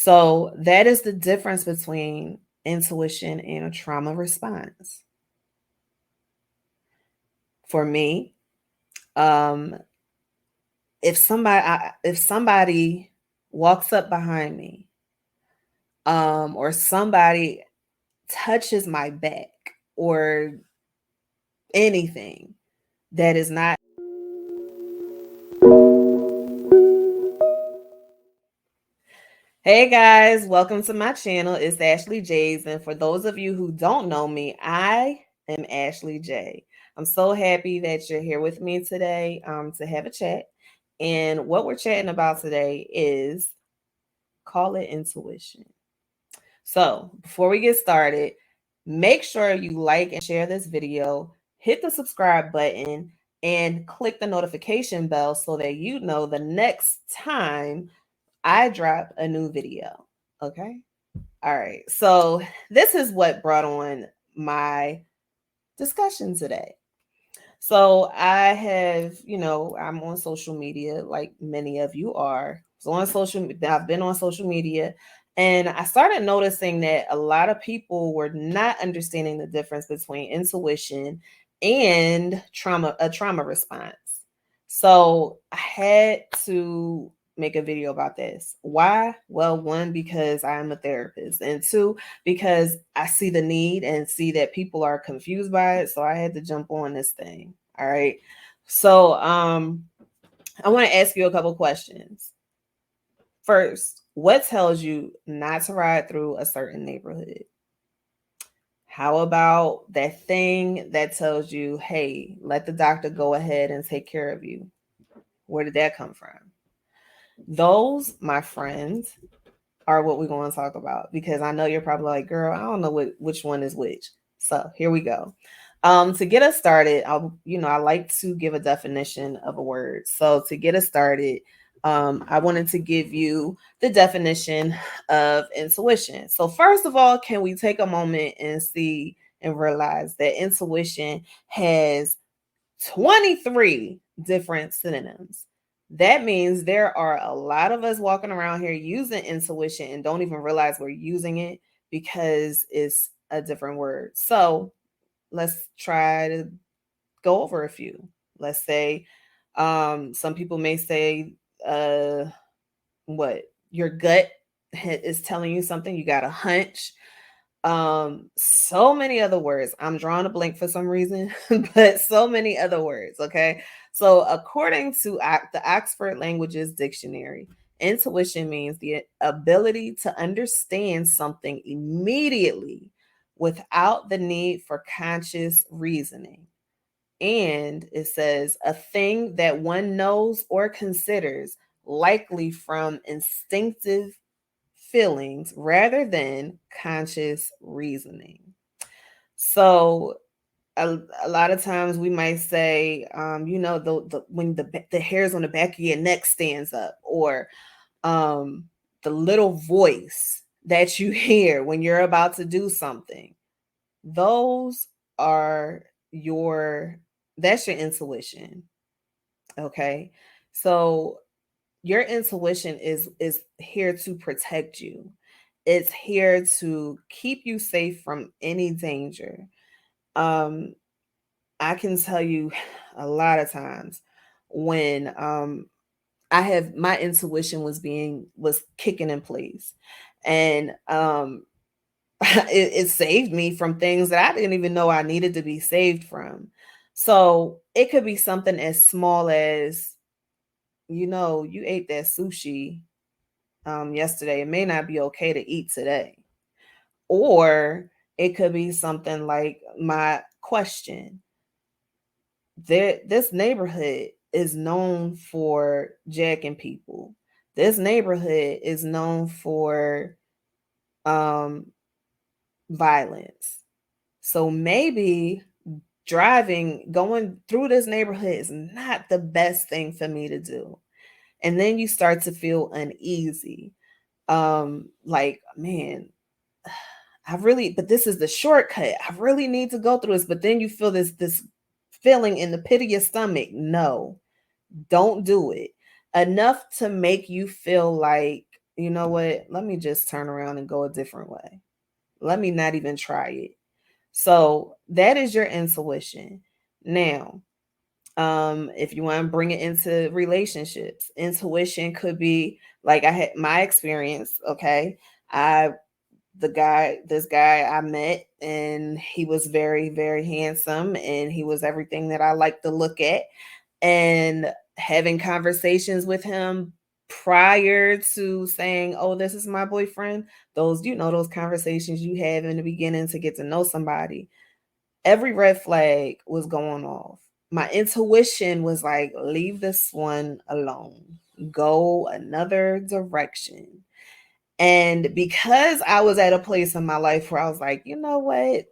So that is the difference between intuition and a trauma response. For me, um, if somebody walks up behind me, or somebody touches my back or anything that is not. Hey guys, welcome to my channel. It's Ashley J's, and for those of you who don't know me, I am Ashley J. I'm so happy that you're here with me today to have a chat. And what we're chatting about today is, call it intuition. So before we get started, make sure you like and share this video, hit the subscribe button, and click the notification bell so that you know the next time I drop a new video. Okay. All right. So this is what brought on my discussion today. So I have, I'm on social media like many of you are. So I've been on social media, and I started noticing that a lot of people were not understanding the difference between intuition and a trauma response. So I had to make a video about this. Why? Well, one, because I am a therapist, and two, because I see the need and see that people are confused by it. So I had to jump on this thing. All right. So I want to ask you a couple questions. First, what tells you not to ride through a certain neighborhood? How about that thing that tells you, hey, let the doctor go ahead and take care of you? Where did that come from? Those, my friends, are what we're going to talk about, because I know you're probably like, girl, I don't know which one is which. So here we go. To get us started, I like to give a definition of a word. So to get us started, I wanted to give you the definition of intuition. So first of all, can we take a moment and see and realize that intuition has 23 different synonyms? That means there are a lot of us walking around here using intuition and don't even realize we're using it because it's a different word. So let's try to go over a few. Let's say some people may say what your gut is telling you something, you got a hunch. So many other words. I'm drawing a blank for some reason, but so many other words. Okay. So according to the Oxford Languages Dictionary, intuition means the ability to understand something immediately without the need for conscious reasoning. And it says a thing that one knows or considers likely from instinctive feelings rather than conscious reasoning. So a lot of times we might say, when the hairs on the back of your neck stands up, or the little voice that you hear when you're about to do something, those are that's your intuition. Okay. So your intuition is here to protect you. It's here to keep you safe from any danger. Um, I can tell you a lot of times when I have my intuition was kicking in place, and it saved me from things that I didn't even know I needed to be saved from. So it could be something as small as, you ate that sushi yesterday. It may not be okay to eat today. Or it could be something like my question. This neighborhood is known for jacking people. This neighborhood is known for um, violence. So maybe going through this neighborhood is not the best thing for me to do. And then you start to feel uneasy. Like, man, but this is the shortcut. I really need to go through this. But then you feel this feeling in the pit of your stomach. No, don't do it. Enough to make you feel like you know what? Let me just turn around and go a different way. Let me not even try it. So that is your intuition. Now, if you want to bring it into relationships, intuition could be like I had my experience. Okay. I this guy I met, and he was very, very handsome, and he was everything that I like to look at. And having conversations with him prior to saying, "Oh, this is my boyfriend," those, those conversations you have in the beginning to get to know somebody, every red flag was going off. My intuition was like, leave this one alone, go another direction. And because I was at a place in my life where I was like, you know what?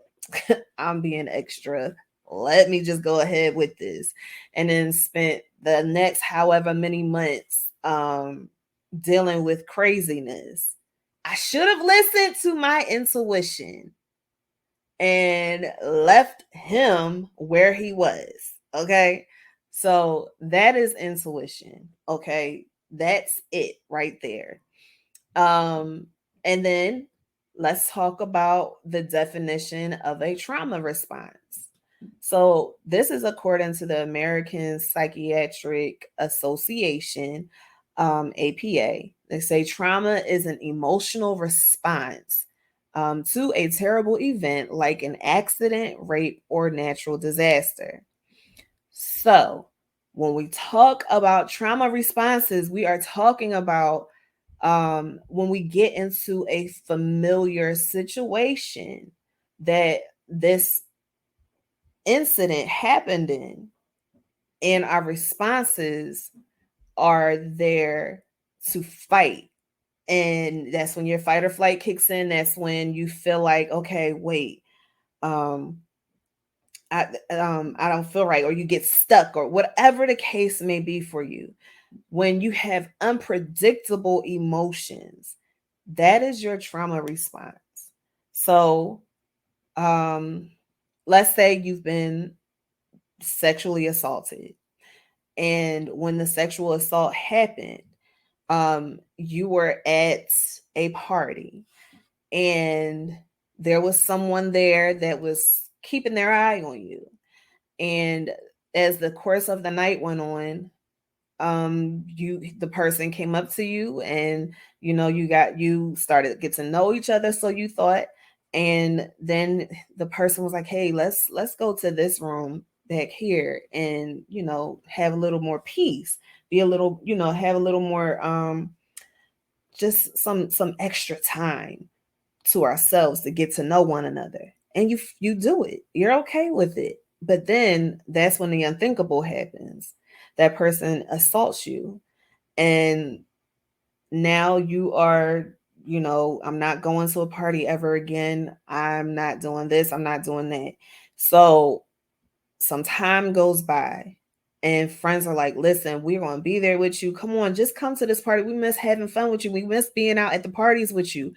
I'm being extra. Let me just go ahead with this. And then spent the next however many months dealing with craziness. I should have listened to my intuition and left him where he was. Okay. So that is intuition. Okay. That's it right there. Um, and then let's talk about the definition of a trauma response. So, this is according to the American Psychiatric Association, APA. They say trauma is an emotional response to a terrible event like an accident, rape, or natural disaster. So, when we talk about trauma responses, we are talking about when we get into a familiar situation that this incident happened in, and our responses are there to fight. And that's when your fight or flight kicks in. That's when you feel like, okay, wait, um, I don't feel right, or you get stuck, or whatever the case may be for you. When you have unpredictable emotions, that is your trauma response. So, um, let's say you've been sexually assaulted, and when the sexual assault happened, you were at a party, and there was someone there that was keeping their eye on you. And as the course of the night went on, the person came up to you, and you started to get to know each other, so you thought. And then the person was like, hey, let's go to this room back here, and have a little more peace, be a little, have a little more, just some extra time to ourselves to get to know one another. And you do it, you're okay with it. But then that's when the unthinkable happens. That person assaults you, and now you are, I'm not going to a party ever again, I'm not doing this, I'm not doing that. So some time goes by, and friends are like, listen, we're going to be there with you, come on, just come to this party, we miss having fun with you, we miss being out at the parties with you,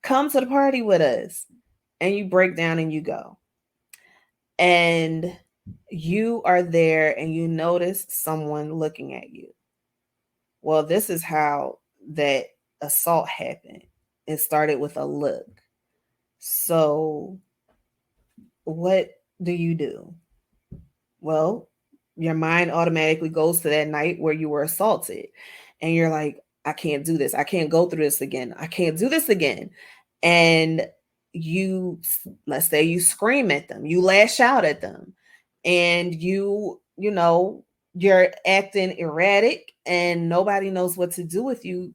come to the party with us. And you break down and you go, and you are there, and you notice someone looking at you. Well, this is how that assault happened. It started with a look. So, what do you do? Well, your mind automatically goes to that night where you were assaulted, and you're like, I can't do this. I can't go through this again. I can't do this again. And you, let's say you scream at them, you lash out at them, and you're acting erratic, and nobody knows what to do with you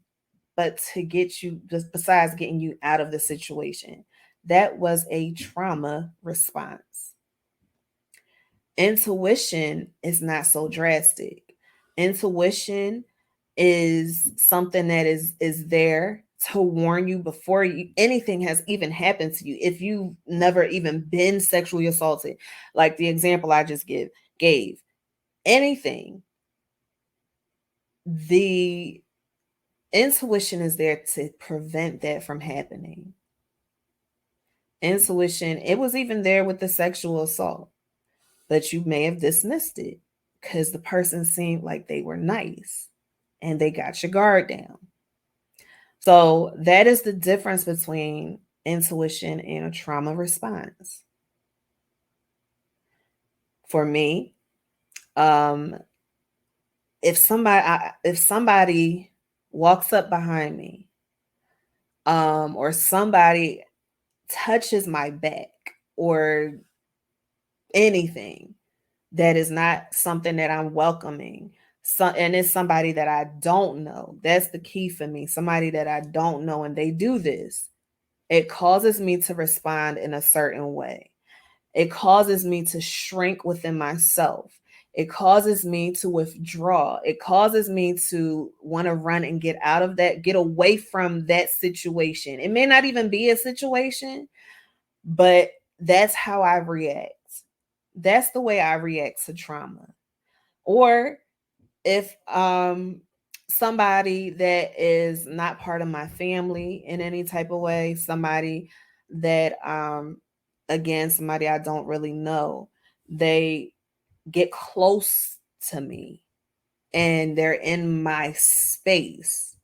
but to get you, just besides getting you out of the situation. That was a trauma response. Intuition is not so drastic. Intuition is something that is there to warn you before anything has even happened to you. If you've never even been sexually assaulted, like the example I just gave, anything, the intuition is there to prevent that from happening. Intuition, it was even there with the sexual assault, but you may have dismissed it because the person seemed like they were nice and they got your guard down. So that is the difference between intuition and a trauma response. For me, um, if somebody walks up behind me, or somebody touches my back or anything that is not something that I'm welcoming, and it's somebody that I don't know. That's the key for me. Somebody that I don't know and they do this, it causes me to respond in a certain way. It causes me to shrink within myself. It causes me to withdraw. It causes me to want to run and get out of that, get away from that situation. It may not even be a situation, but that's how I react. That's the way I react to trauma. Or if somebody that is not part of my family in any type of way, somebody that again, somebody I don't really know, they get close to me and they're in my space,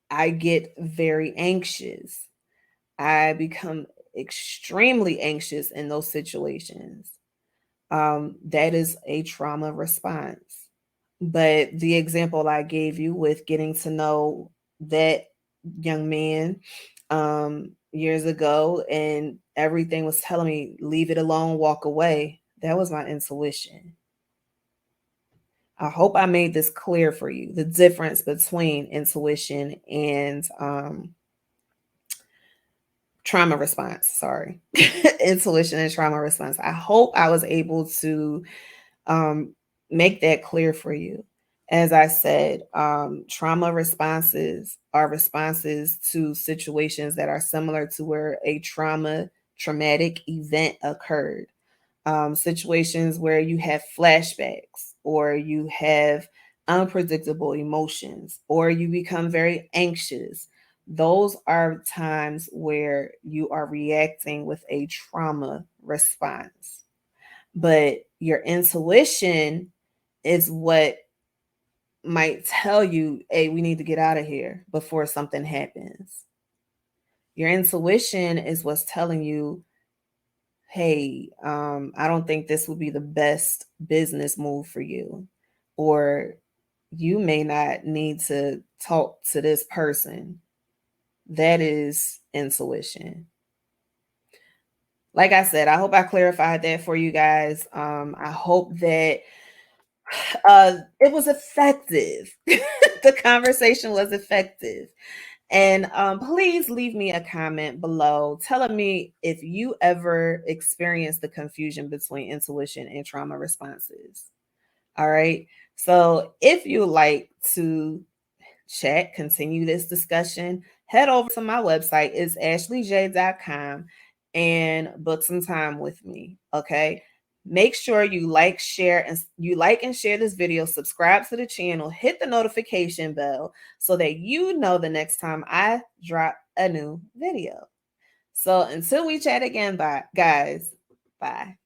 I get very anxious. I become extremely anxious in those situations. That is a trauma response. But the example I gave you with getting to know that young man years ago, and everything was telling me, leave it alone, walk away. That was my intuition. I hope I made this clear for you, the difference between intuition and trauma response. Sorry, intuition and trauma response. I hope I was able to make that clear for you. As I said, trauma responses are responses to situations that are similar to where a traumatic event occurred. Situations where you have flashbacks or you have unpredictable emotions or you become very anxious. Those are times where you are reacting with a trauma response. But your intuition is what might tell you, hey, we need to get out of here before something happens. Your intuition is what's telling you, hey, I don't think this would be the best business move for you. Or you may not need to talk to this person. That is intuition. Like I said, I hope I clarified that for you guys. I hope that it was effective. The conversation was effective. And please leave me a comment below telling me if you ever experienced the confusion between intuition and trauma responses. All right. So if you like to chat, continue this discussion, head over to my website. It's ashleyj.com and book some time with me. Okay. Make sure you like, and share this video, subscribe to the channel, hit the notification bell so that you know the next time I drop a new video. So until we chat again, bye guys. Bye.